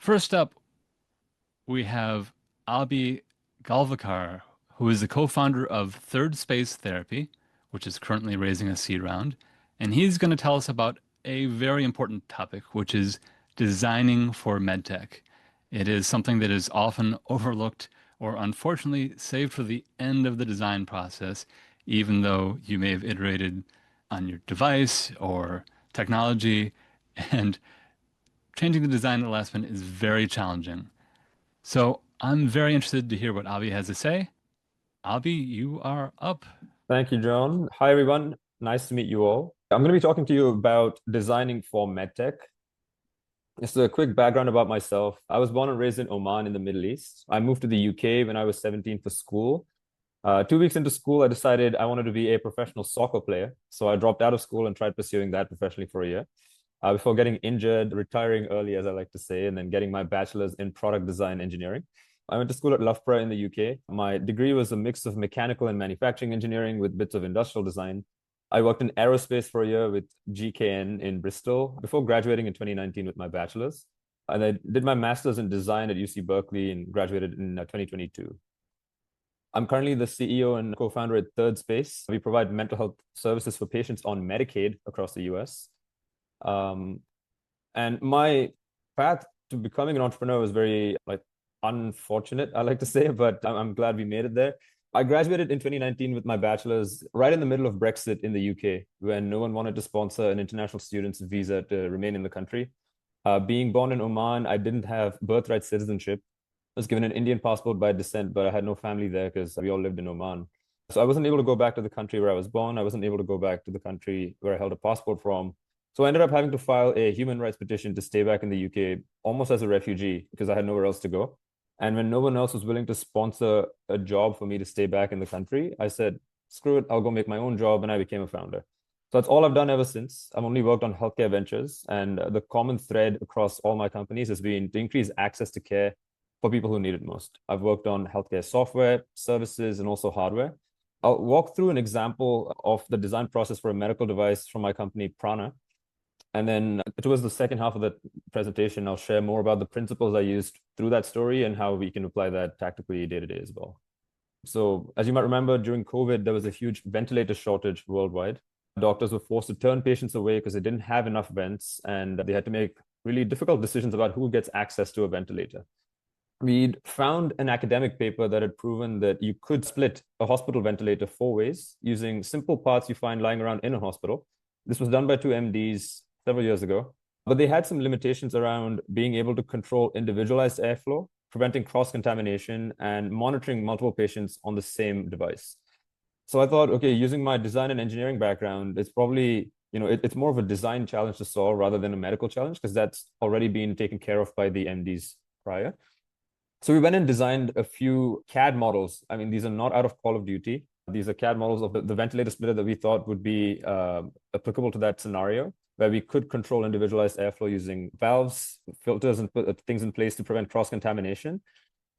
First up, we have Abhi Ghavalkar, who is the co-founder of Third Space Therapy, which is currently raising a seed round, and he's going to tell us about a very important topic, which is designing for MedTech. It is something that is often overlooked or unfortunately saved for the end of the design process, even though you may have iterated on your device or technology, and changing the design at the last minute is very challenging. So I'm very interested to hear what Avi has to say. Avi, you are up. Thank you, John. Hi, everyone. Nice to meet you all. I'm going to be talking to you about designing for MedTech. Just a quick background about myself. I was born and raised in Oman in the Middle East. I moved to the UK when I was 17 for school. 2 weeks into school, I decided I wanted to be a professional soccer player. So I dropped out of school and tried pursuing that professionally for a year before getting injured, retiring early, as I like to say, and then getting my bachelor's in product design engineering. I went to school at Loughborough in the UK. My degree was a mix of mechanical and manufacturing engineering with bits of industrial design. I worked in aerospace for a year with GKN in Bristol before graduating in 2019 with my bachelor's. And I did my master's in design at UC Berkeley and graduated in 2022. I'm currently the CEO and co-founder at Third Space. We provide mental health services for patients on Medicaid across the US. And my path to becoming an entrepreneur was very unfortunate, I like to say, but I'm glad we made it there. I graduated in 2019 with my bachelor's right in the middle of Brexit in the UK, when no one wanted to sponsor an international student's visa to remain in the country. Being born in Oman, I didn't have birthright citizenship. I was given an Indian passport by descent, but I had no family there because we all lived in Oman. So I wasn't able to go back to the country where I was born. I wasn't able to go back to the country where I held a passport from. So I ended up having to file a human rights petition to stay back in the UK almost as a refugee because I had nowhere else to go. And when no one else was willing to sponsor a job for me to stay back in the country, I said, screw it, I'll go make my own job. And I became a founder. So that's all I've done ever since. I've only worked on healthcare ventures. And the common thread across all my companies has been to increase access to care for people who need it most. I've worked on healthcare software, services, and also hardware. I'll walk through an example of the design process for a medical device from my company, Prana. And then towards the second half of the presentation, I'll share more about the principles I used through that story and how we can apply that tactically day to day as well. So as you might remember, during COVID, there was a huge ventilator shortage worldwide. Doctors were forced to turn patients away because they didn't have enough vents, and they had to make really difficult decisions about who gets access to a ventilator. We'd found an academic paper that had proven that you could split a hospital ventilator 4 ways using simple parts you find lying around in a hospital. This was done by two MDs several years ago, but they had some limitations around being able to control individualized airflow, preventing cross-contamination, and monitoring multiple patients on the same device. So I thought, okay, using my design and engineering background, it's probably, it's more of a design challenge to solve rather than a medical challenge, because that's already been taken care of by the MDs prior. So we went and designed a few CAD models. I mean, these are not out of Call of Duty. These are CAD models of the ventilator splitter that we thought would be applicable to that scenario, where we could control individualized airflow using valves, filters, and put things in place to prevent cross-contamination.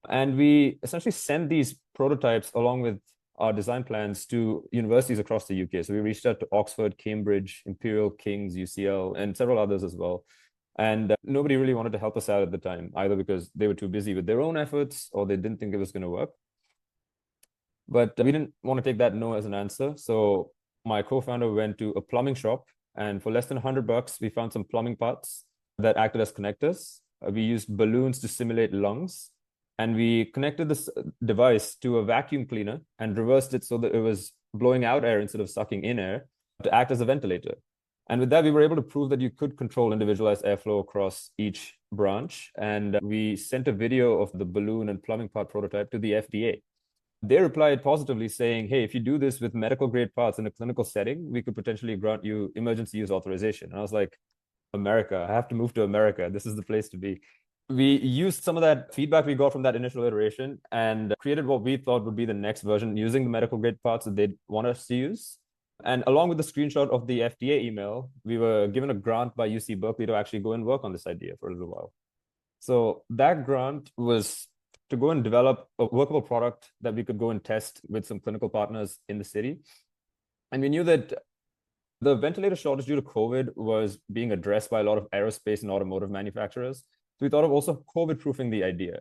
And we essentially sent these prototypes along with our design plans to universities across the UK. So we reached out to Oxford, Cambridge, Imperial, King's, UCL, and several others as well. And nobody really wanted to help us out at the time, either because they were too busy with their own efforts or they didn't think it was going to work. But we didn't want to take that no as an answer. So my co-founder went to a plumbing shop, and for less than $100, we found some plumbing parts that acted as connectors. We used balloons to simulate lungs, and we connected this device to a vacuum cleaner and reversed it so that it was blowing out air instead of sucking in air to act as a ventilator. And with that, we were able to prove that you could control individualized airflow across each branch. And we sent a video of the balloon and plumbing part prototype to the FDA. They replied positively saying, hey, if you do this with medical grade parts in a clinical setting, we could potentially grant you emergency use authorization. And I was like, America, I have to move to America. This is the place to be. We used some of that feedback we got from that initial iteration and created what we thought would be the next version using the medical grade parts that they'd want us to use. And along with the screenshot of the FDA email, we were given a grant by UC Berkeley to actually go and work on this idea for a little while. So that grant was to go and develop a workable product that we could go and test with some clinical partners in the city. And we knew that the ventilator shortage due to COVID was being addressed by a lot of aerospace and automotive manufacturers. we thought of also COVID-proofing the idea.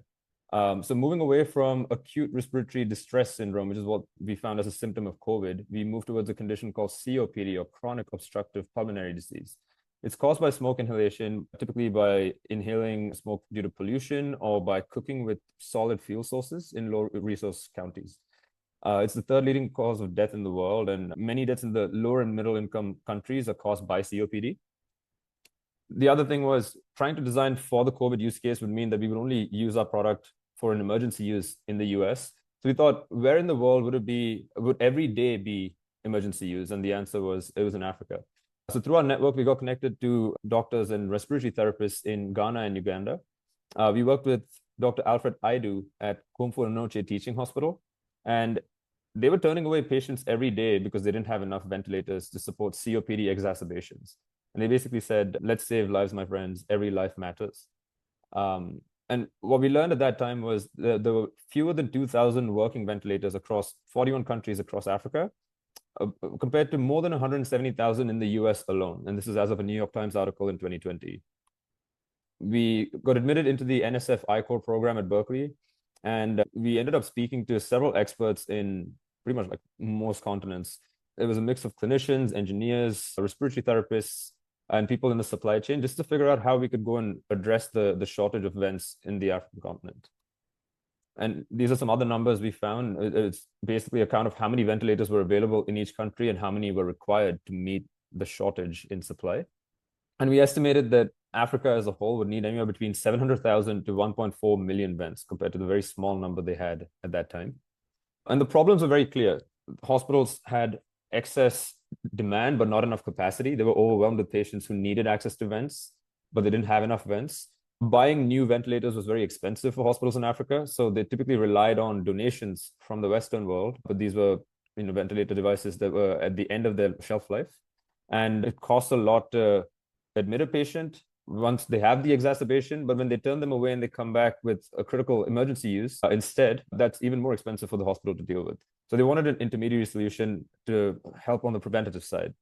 So moving away from acute respiratory distress syndrome, which is what we found as a symptom of COVID, we moved towards a condition called COPD, or chronic obstructive pulmonary disease. It's caused by smoke inhalation, typically by inhaling smoke due to pollution or by cooking with solid fuel sources in low resource counties. It's the third leading cause of death in the world, and many deaths in the lower and middle income countries are caused by COPD. The other thing was trying to design for the COVID use case would mean that we would only use our product for an emergency use in the US. So we thought, where in the world would every day be emergency use? And the answer was, it was in Africa. So through our network, we got connected to doctors and respiratory therapists in Ghana and Uganda. We worked with Dr. Alfred Aidu at Komfo Noche Teaching Hospital, and they were turning away patients every day because they didn't have enough ventilators to support COPD exacerbations. And they basically said, let's save lives, my friends. Every life matters. And what we learned at that time was there were fewer than 2,000 working ventilators across 41 countries across Africa, compared to more than 170,000 in the US alone. And this is as of a New York Times article in 2020. We got admitted into the NSF I-Corps program at Berkeley, and we ended up speaking to several experts in pretty much like most continents. It was a mix of clinicians, engineers, respiratory therapists, and people in the supply chain, just to figure out how we could go and address the shortage of vents in the African continent. And these are some other numbers we found. It's basically a count of how many ventilators were available in each country and how many were required to meet the shortage in supply. And we estimated that Africa as a whole would need anywhere between 700,000 to 1.4 million vents compared to the very small number they had at that time. And the problems were very clear. Hospitals had excess demand, but not enough capacity. They were overwhelmed with patients who needed access to vents, but they didn't have enough vents. Buying new ventilators was very expensive for hospitals in Africa, so they typically relied on donations from the Western world. But these were, ventilator devices that were at the end of their shelf life, and it costs a lot to admit a patient once they have the exacerbation. But when they turn them away and they come back with a critical emergency use instead, that's even more expensive for the hospital to deal with. So they wanted an intermediary solution to help on the preventative side.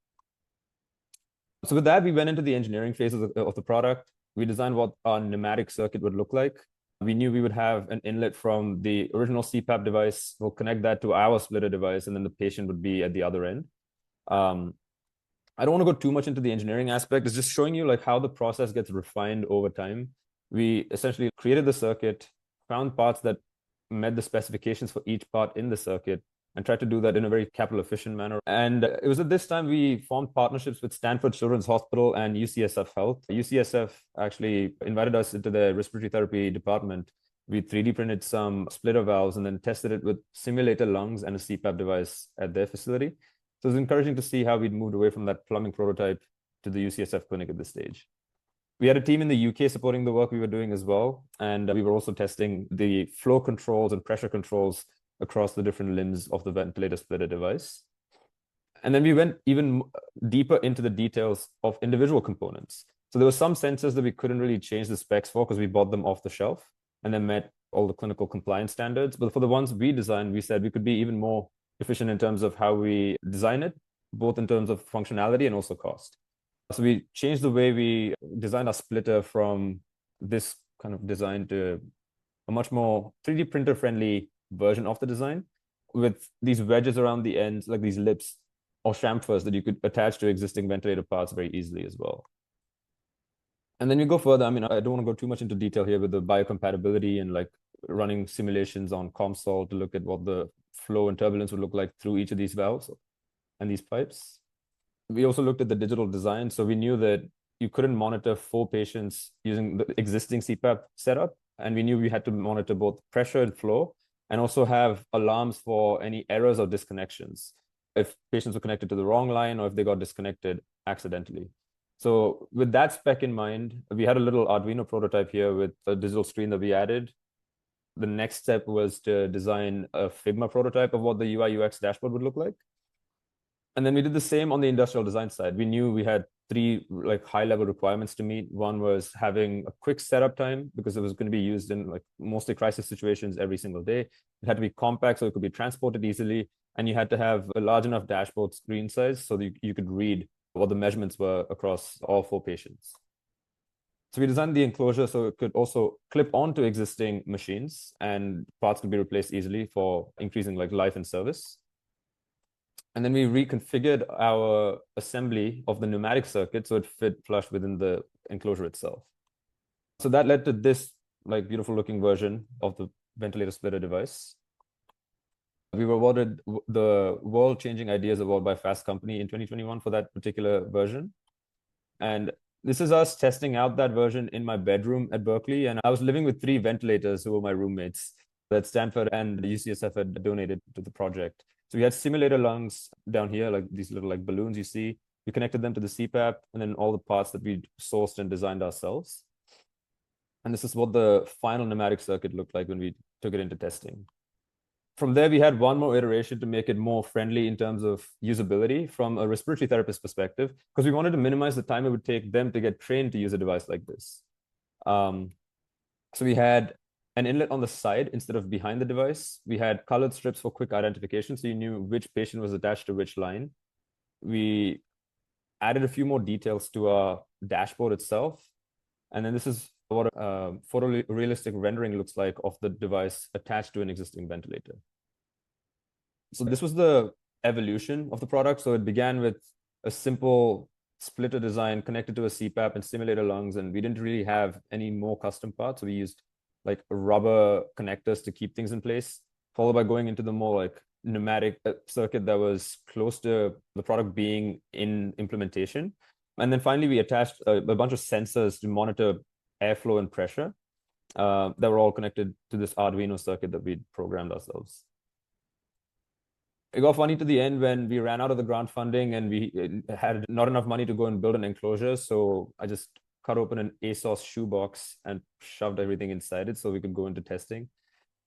So with that, we went into the engineering phase of the product. We designed what our pneumatic circuit would look like. We knew we would have an inlet from the original CPAP device. We'll connect that to our splitter device, and then the patient would be at the other end. I don't want to go too much into the engineering aspect. It's just showing you like how the process gets refined over time. We essentially created the circuit, found parts that met the specifications for each part in the circuit, and tried to do that in a very capital efficient manner. And it was at this time we formed partnerships with Stanford Children's Hospital and UCSF Health. UCSF actually invited us into their respiratory therapy department. We 3D printed some splitter valves and then tested it with simulator lungs and a CPAP device at their facility. So it was encouraging to see how we'd moved away from that plumbing prototype to the UCSF clinic at this stage. We had a team in the UK supporting the work we were doing as well. And we were also testing the flow controls and pressure controls across the different limbs of the ventilator splitter device. And then we went even deeper into the details of individual components. So there were some sensors that we couldn't really change the specs for because we bought them off the shelf and then met all the clinical compliance standards. But for the ones we designed, we said we could be even more efficient in terms of how we design it, both in terms of functionality and also cost. So we changed the way we designed our splitter from this kind of design to a much more 3D printer friendly version of the design with these wedges around the ends, like these lips or chamfers that you could attach to existing ventilator parts very easily as well. And then we go further. I don't want to go too much into detail here with the biocompatibility and like running simulations on COMSOL to look at what the flow and turbulence would look like through each of these valves and these pipes. We also looked at the digital design. So we knew that you couldn't monitor 4 patients using the existing CPAP setup. And we knew we had to monitor both pressure and flow and also have alarms for any errors or disconnections if patients were connected to the wrong line or if they got disconnected accidentally. So with that spec in mind, we had a little Arduino prototype here with a digital screen that we added. The next step was to design a Figma prototype of what the UI UX dashboard would look like. And then we did the same on the industrial design side. We knew we had 3 like high-level requirements to meet. One was having a quick setup time because it was going to be used in like mostly crisis situations every single day. It had to be compact so it could be transported easily. And you had to have a large enough dashboard screen size so that you could read what the measurements were across all 4 patients. So we designed the enclosure so it could also clip onto existing machines and parts could be replaced easily for increasing like life and service. And then we reconfigured our assembly of the pneumatic circuit so it fit flush within the enclosure itself. So that led to this like beautiful looking version of the ventilator splitter device. We were awarded the World Changing Ideas Award by Fast Company in 2021 for that particular version. And this is us testing out that version in my bedroom at Berkeley. And I was living with three ventilators who were my roommates that Stanford and UCSF had donated to the project. So we had simulator lungs down here, like these little like balloons you see. We connected them to the CPAP and then all the parts that we sourced and designed ourselves. And this is what the final pneumatic circuit looked like when we took it into testing. From there, we had one more iteration to make it more friendly in terms of usability from a respiratory therapist perspective, because we wanted to minimize the time it would take them to get trained to use a device like this. So we had an inlet on the side instead of behind the device. We had colored strips for quick identification, so you knew which patient was attached to which line. We added a few more details to our dashboard itself. And then this is what a photorealistic rendering looks like of the device attached to an existing ventilator. So this was the evolution of the product. So it began with a simple splitter design connected to a CPAP and simulator lungs, and we didn't really have any more custom parts. So we used like rubber connectors to keep things in place, followed by going into the more like pneumatic circuit that was close to the product being in implementation. And then finally, we attached a bunch of sensors to monitor airflow and pressure that were all connected to this Arduino circuit that we programmed ourselves. It got funny to the end when we ran out of the grant funding and we had not enough money to go and build an enclosure. So I just cut open an ASOS shoebox and shoved everything inside it so we could go into testing.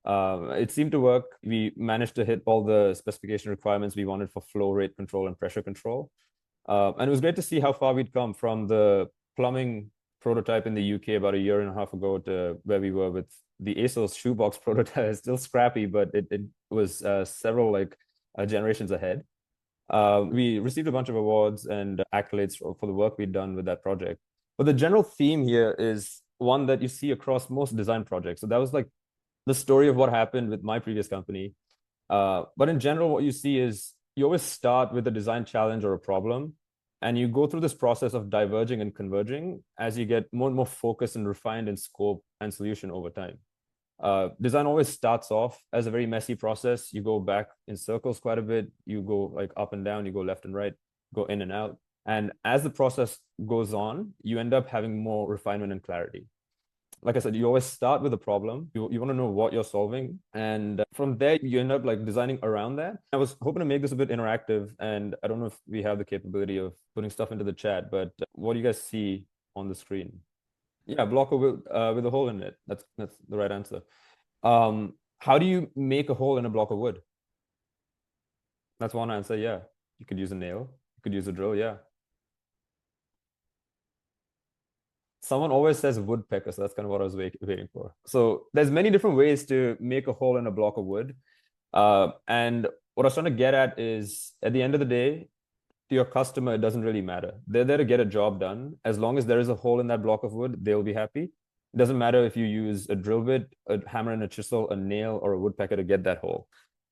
It seemed to work. We managed to hit all the specification requirements we wanted for flow rate control and pressure control. And it was great to see how far we'd come from the plumbing prototype in the UK about a year and a half ago to where we were with the ASOS shoebox prototype. It's still scrappy, but it was several like generations ahead. We received a bunch of awards and accolades for the work we'd done with that project. But the general theme here is one that you see across most design projects. So that was like the story of what happened with my previous company. But in general, what you see is you always start with a design challenge or a problem, and you go through this process of diverging and converging as you get more and more focused and refined in scope and solution over time. Design always starts off as a very messy process. You go back in circles quite a bit. You go like up and down, you go left and right, go in and out. And as the process goes on, you end up having more refinement and clarity. Like I said, you always start with a problem. You want to know what you're solving. And from there, you end up like designing around that. I was hoping to make this a bit interactive. And I don't know if we have the capability of putting stuff into the chat, but what do you guys see on the screen? Yeah, block with a hole in it. That's the right answer. How do you make a hole in a block of wood? That's one answer. Yeah, you could use a nail. You could use a drill. Yeah. Someone always says woodpecker, so that's kind of what I was waiting for. So there's many different ways to make a hole in a block of wood. And what I was trying to get at is, at the end of the day, to your customer, it doesn't really matter. They're there to get a job done. As long as there is a hole in that block of wood, they'll be happy. It doesn't matter if you use a drill bit, a hammer and a chisel, a nail, or a woodpecker to get that hole.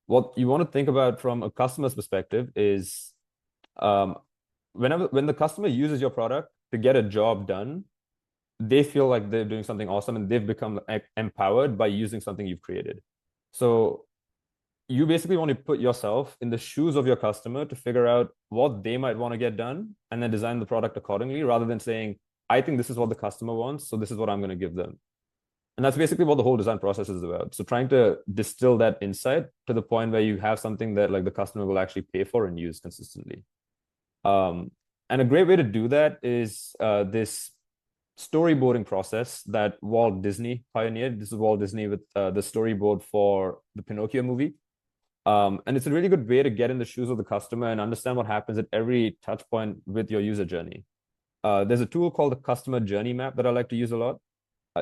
What you want to think about from a customer's perspective is when the customer uses your product to get a job done, they feel like they're doing something awesome and they've become empowered by using something you've created. So you basically want to put yourself in the shoes of your customer to figure out what they might want to get done and then design the product accordingly, rather than saying, I think this is what the customer wants, so this is what I'm going to give them. And that's basically what the whole design process is about. So trying to distill that insight to the point where you have something that like the customer will actually pay for and use consistently. And a great way to do that is this storyboarding process that Walt Disney pioneered. This is Walt Disney with the storyboard for the Pinocchio movie. And it's a really good way to get in the shoes of the customer and understand what happens at every touch point with your user journey. There's a tool called the customer journey map that I like to use a lot.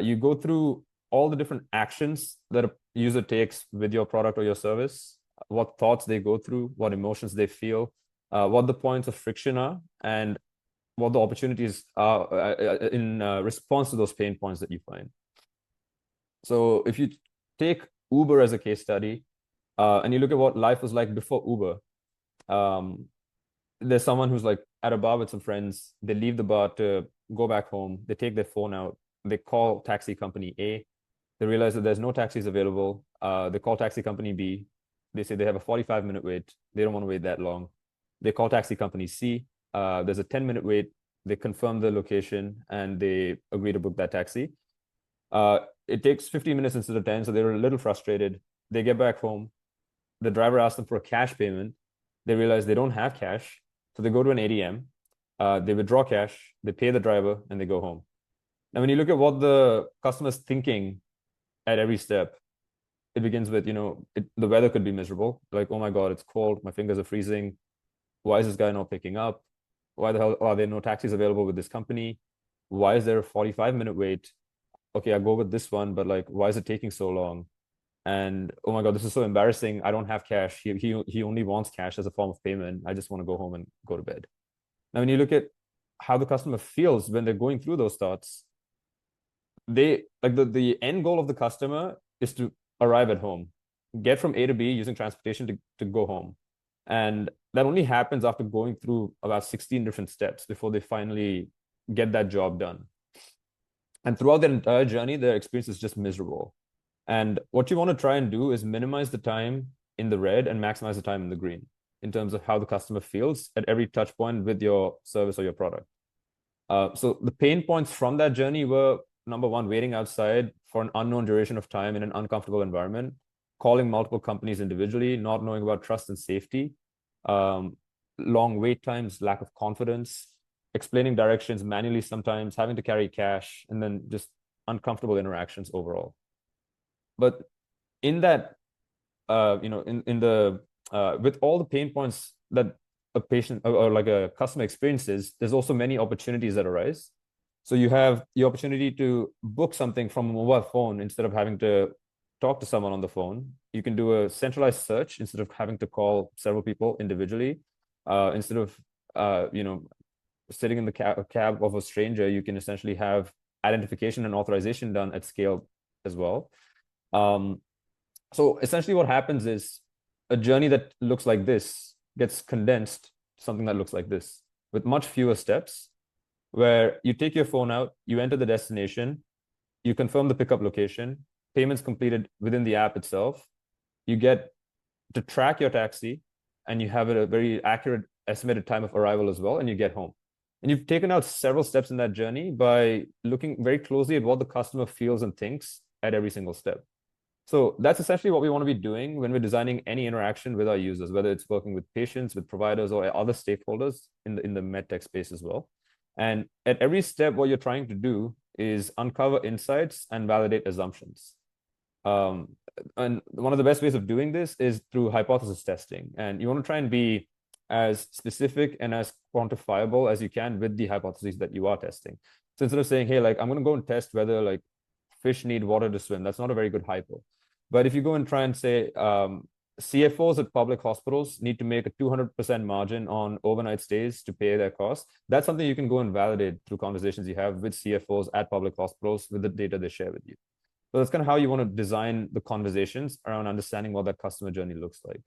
You go through all the different actions that a user takes with your product or your service, what thoughts they go through, what emotions they feel, what the points of friction are, and what the opportunities are in response to those pain points that you find. So if you take Uber as a case study, and you look at what life was like before Uber, um, there's someone who's like at a bar with some friends. They leave the bar to go back home. They take their phone out. They call taxi company A. They realize that there's no taxis available. They call taxi company B. They say they have a 45-minute wait. They don't want to wait that long. They call taxi company C. There's a 10-minute wait. They confirm the location and they agree to book that taxi. It takes 15 minutes instead of 10, so they're a little frustrated. They get back home. The driver asks them for a cash payment. They realize they don't have cash, so they go to an ATM. They withdraw cash, they pay the driver, and they go home. Now, when you look at what the customer's thinking at every step, it begins with, the weather could be miserable. Like, oh my God, it's cold. My fingers are freezing. Why is this guy not picking up? Why the hell are there no taxis available with this company? Why is there a 45-minute wait? Okay, I'll go with this one, but like, why is it taking so long? And oh my God, this is so embarrassing. I don't have cash. He only wants cash as a form of payment. I just want to go home and go to bed. Now, when you look at how the customer feels when they're going through those thoughts, they like the end goal of the customer is to arrive at home, get from A to B using transportation to go home. And that only happens after going through about 16 different steps before they finally get that job done. And throughout their entire journey, their experience is just miserable. And what you want to try and do is minimize the time in the red and maximize the time in the green in terms of how the customer feels at every touch point with your service or your product. So the pain points from that journey were, number one, waiting outside for an unknown duration of time in an uncomfortable environment, calling multiple companies individually, not knowing about trust and safety, long wait times, lack of confidence, explaining directions manually sometimes, having to carry cash, and then just uncomfortable interactions overall. But in that, in the with all the pain points that a patient or like a customer experiences, there's also many opportunities that arise. So you have the opportunity to book something from a mobile phone instead of having to talk to someone on the phone. You can do a centralized search instead of having to call several people individually. Instead of sitting in the cab of a stranger, you can essentially have identification and authorization done at scale as well. So essentially what happens is a journey that looks like this gets condensed to something that looks like this with much fewer steps, where you take your phone out, you enter the destination, you confirm the pickup location, payments completed within the app itself, you get to track your taxi, and you have a very accurate estimated time of arrival as well, and you get home. And you've taken out several steps in that journey by looking very closely at what the customer feels and thinks at every single step. So that's essentially what we want to be doing when we're designing any interaction with our users, whether it's working with patients, with providers, or other stakeholders in the medtech space as well. And at every step, what you're trying to do is uncover insights and validate assumptions. And one of the best ways of doing this is through hypothesis testing. And you want to try and be as specific and as quantifiable as you can with the hypotheses that you are testing. So instead of saying, hey, like, I'm going to go and test whether like fish need water to swim, that's not a very good hypo. But if you go and try and say CFOs at public hospitals need to make a 200% margin on overnight stays to pay their costs, that's something you can go and validate through conversations you have with CFOs at public hospitals with the data they share with you. So that's kind of how you want to design the conversations around understanding what that customer journey looks like.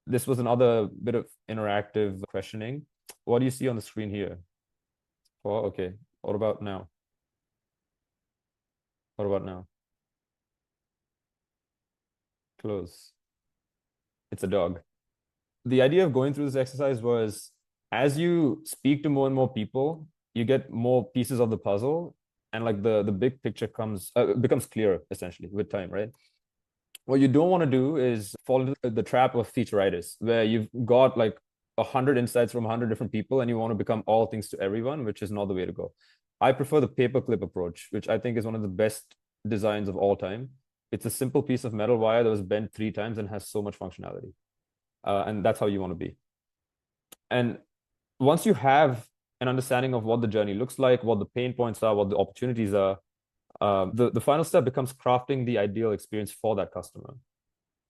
This was another bit of interactive questioning. What do you see on the screen here? Oh, okay. What about now? What about now? Close. It's a dog. The idea of going through this exercise was as you speak to more and more people, you get more pieces of the puzzle, and like the big picture becomes clearer essentially with time, right? What you don't want to do is fall into the trap of featureitis, where you've got like 100 insights from 100 different people and you want to become all things to everyone, which is not the way to go. I prefer the paperclip approach, which I think is one of the best designs of all time. It's a simple piece of metal wire that was bent 3 times and has so much functionality. And that's how you want to be. And once you have an understanding of what the journey looks like, what the pain points are, what the opportunities are, the final step becomes crafting the ideal experience for that customer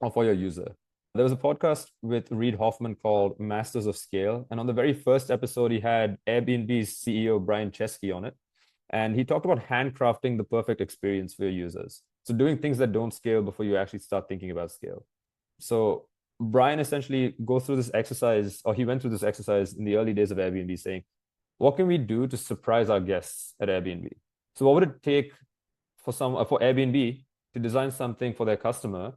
or for your user. There was a podcast with Reid Hoffman called Masters of Scale. And on the very first episode, he had Airbnb's CEO, Brian Chesky, on it. And he talked about handcrafting the perfect experience for your users. So doing things that don't scale before you actually start thinking about scale. So Brian essentially goes through this exercise, or he went through this exercise in the early days of Airbnb saying, what can we do to surprise our guests at Airbnb? So what would it take for Airbnb to design something for their customer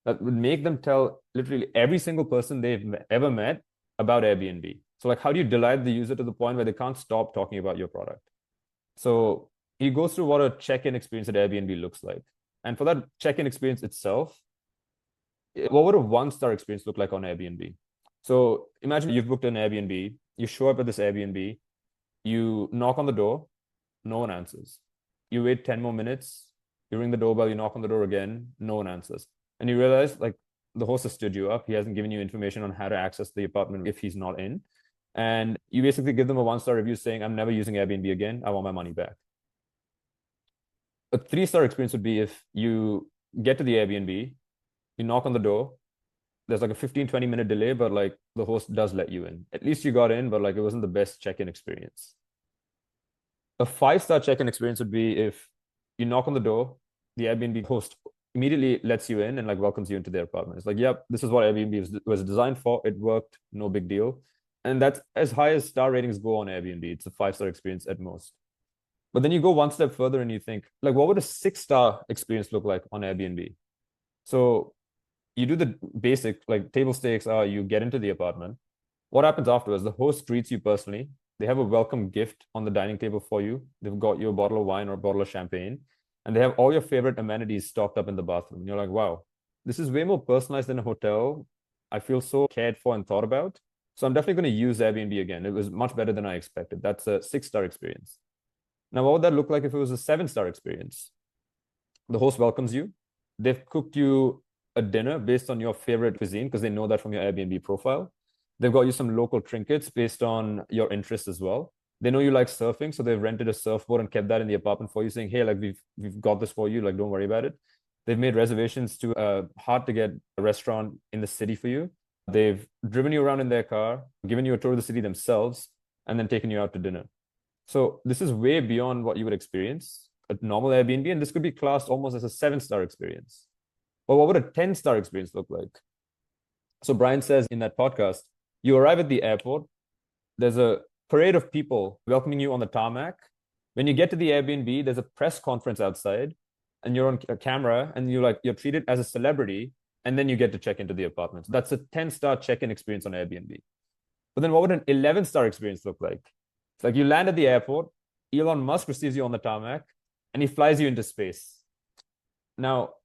that would make them tell literally every single person they've ever met about Airbnb? So like, how do you delight the user to the point where they can't stop talking about your product? So he goes through what a check-in experience at Airbnb looks like. And for that check-in experience itself, what would a one-star experience look like on Airbnb? So imagine you've booked an Airbnb, you show up at this Airbnb, you knock on the door, no one answers. You wait 10 more minutes, you ring the doorbell, you knock on the door again, no one answers. And you realize like the host has stood you up. He hasn't given you information on how to access the apartment if he's not in. And you basically give them a one-star review saying, I'm never using Airbnb again. I want my money back. A three-star experience would be if you get to the Airbnb, you knock on the door, there's like a 15-20 minute delay, but like the host does let you in. At least you got in, but like it wasn't the best check-in experience. A five-star check-in experience would be if you knock on the door, the Airbnb host immediately lets you in and like welcomes you into their apartment. It's like, yep, this is what Airbnb was designed for. It worked, no big deal. And that's as high as star ratings go on Airbnb. It's a five-star experience at most. But then you go one step further and you think, like, what would a six-star experience look like on Airbnb? So you do the basic, like table stakes are you get into the apartment. What happens afterwards? The host greets you personally. They have a welcome gift on the dining table for you. They've got you a bottle of wine or a bottle of champagne, and they have all your favorite amenities stocked up in the bathroom. And you're like, wow, this is way more personalized than a hotel. I feel so cared for and thought about. So I'm definitely going to use Airbnb again. It was much better than I expected. That's a six-star experience. Now, what would that look like if it was a seven-star experience? The host welcomes you. They've cooked you a dinner based on your favorite cuisine because they know that from your Airbnb profile. They've got you some local trinkets based on your interest as well. They know you like surfing, so they've rented a surfboard and kept that in the apartment for you, saying, "Hey, like we've got this for you. Like, don't worry about it." They've made reservations to a hard to get restaurant in the city for you. They've driven you around in their car, given you a tour of the city themselves, and then taken you out to dinner. So this is way beyond what you would experience at normal Airbnb, and this could be classed almost as a seven-star experience. But what would a 10-star experience look like? So Brian says in that podcast, you arrive at the airport, there's a parade of people welcoming you on the tarmac. When you get to the Airbnb, there's a press conference outside, and you're on a camera, and you're treated as a celebrity, and then you get to check into the apartment. So that's a 10-star check-in experience on Airbnb. But then what would an 11-star experience look like? It's like you land at the airport, Elon Musk receives you on the tarmac, and he flies you into space. Now,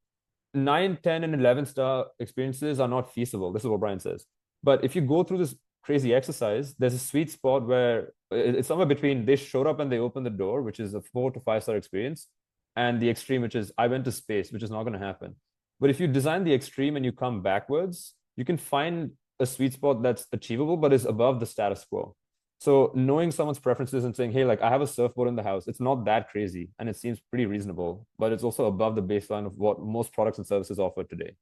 9, 10, and 11-star experiences are not feasible. This is what Brian says. But if you go through this crazy exercise, there's a sweet spot where it's somewhere between they showed up and they opened the door, which is a 4 to 5-star experience, and the extreme, which is I went to space, which is not going to happen. But if you design the extreme and you come backwards, you can find a sweet spot that's achievable, but is above the status quo. So knowing someone's preferences and saying, hey, like I have a surfboard in the house, it's not that crazy and it seems pretty reasonable, but it's also above the baseline of what most products and services offer today.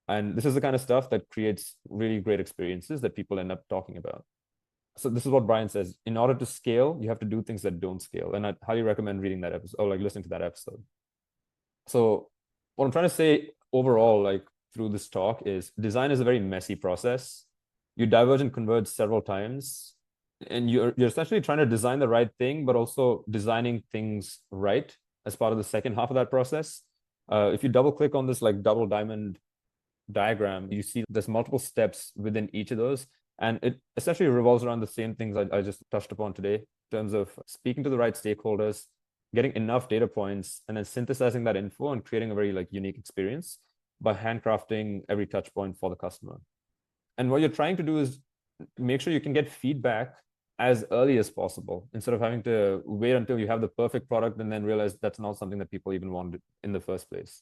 And this is the kind of stuff that creates really great experiences that people end up talking about. So this is what Brian says. In order to scale, you have to do things that don't scale. And I highly recommend reading that episode or like listening to that episode. So what I'm trying to say overall, like through this talk is design is a very messy process. You diverge and converge several times and you're essentially trying to design the right thing, but also designing things right as part of the second half of that process. If you double click on this like double diamond diagram, you see there's multiple steps within each of those. And it essentially revolves around the same things I just touched upon today in terms of speaking to the right stakeholders, getting enough data points, and then synthesizing that info and creating a very like unique experience by handcrafting every touch point for the customer. And what you're trying to do is make sure you can get feedback as early as possible instead of having to wait until you have the perfect product and then realize that's not something that people even wanted in the first place.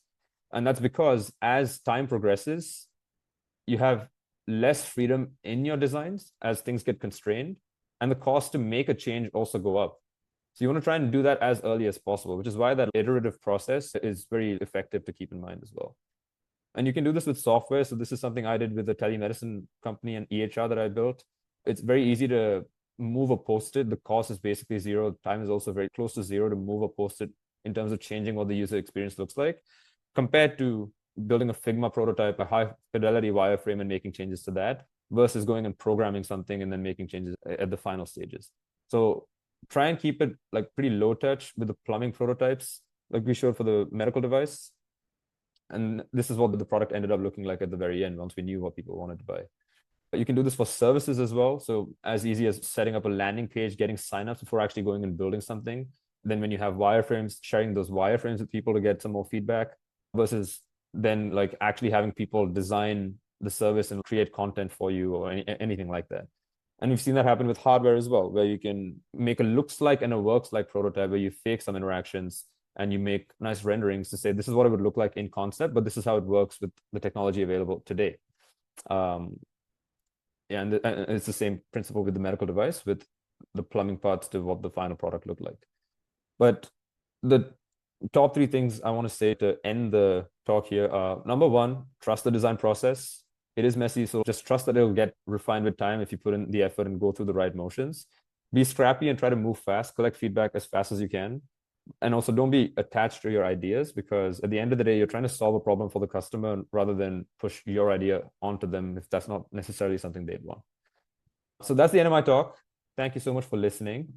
And that's because as time progresses, you have less freedom in your designs as things get constrained, and the cost to make a change also go up. So you want to try and do that as early as possible, which is why that iterative process is very effective to keep in mind as well. And you can do this with software. So this is something I did with a telemedicine company and EHR that I built. It's very easy to move a post-it. The cost is basically zero. Time is also very close to zero to move a post-it in terms of changing what the user experience looks like, compared to building a Figma prototype, a high fidelity wireframe, and making changes to that, versus going and programming something and then making changes at the final stages. So try and keep it like pretty low touch with the plumbing prototypes, like we showed for the medical device. And this is what the product ended up looking like at the very end once we knew what people wanted to buy. But you can do this for services as well. So as easy as setting up a landing page, getting signups before actually going and building something. Then when you have wireframes, sharing those wireframes with people to get some more feedback, versus then like actually having people design the service and create content for you or anything like that. And we've seen that happen with hardware as well, where you can make a looks like and a works like prototype where you fake some interactions and you make nice renderings to say this is what it would look like in concept, but this is how it works with the technology available today. Yeah, and it's the same principle with the medical device, with the plumbing parts to what the final product looked like. But the top three things I want to say to end the talk here are: number one, trust the design process. It is messy, so just trust that it'll get refined with time if you put in the effort and go through the right motions. Be scrappy and try to move fast, collect feedback as fast as you can. And also don't be attached to your ideas, because at the end of the day, you're trying to solve a problem for the customer rather than push your idea onto them if that's not necessarily something they'd want. So that's the end of my talk. Thank you so much for listening.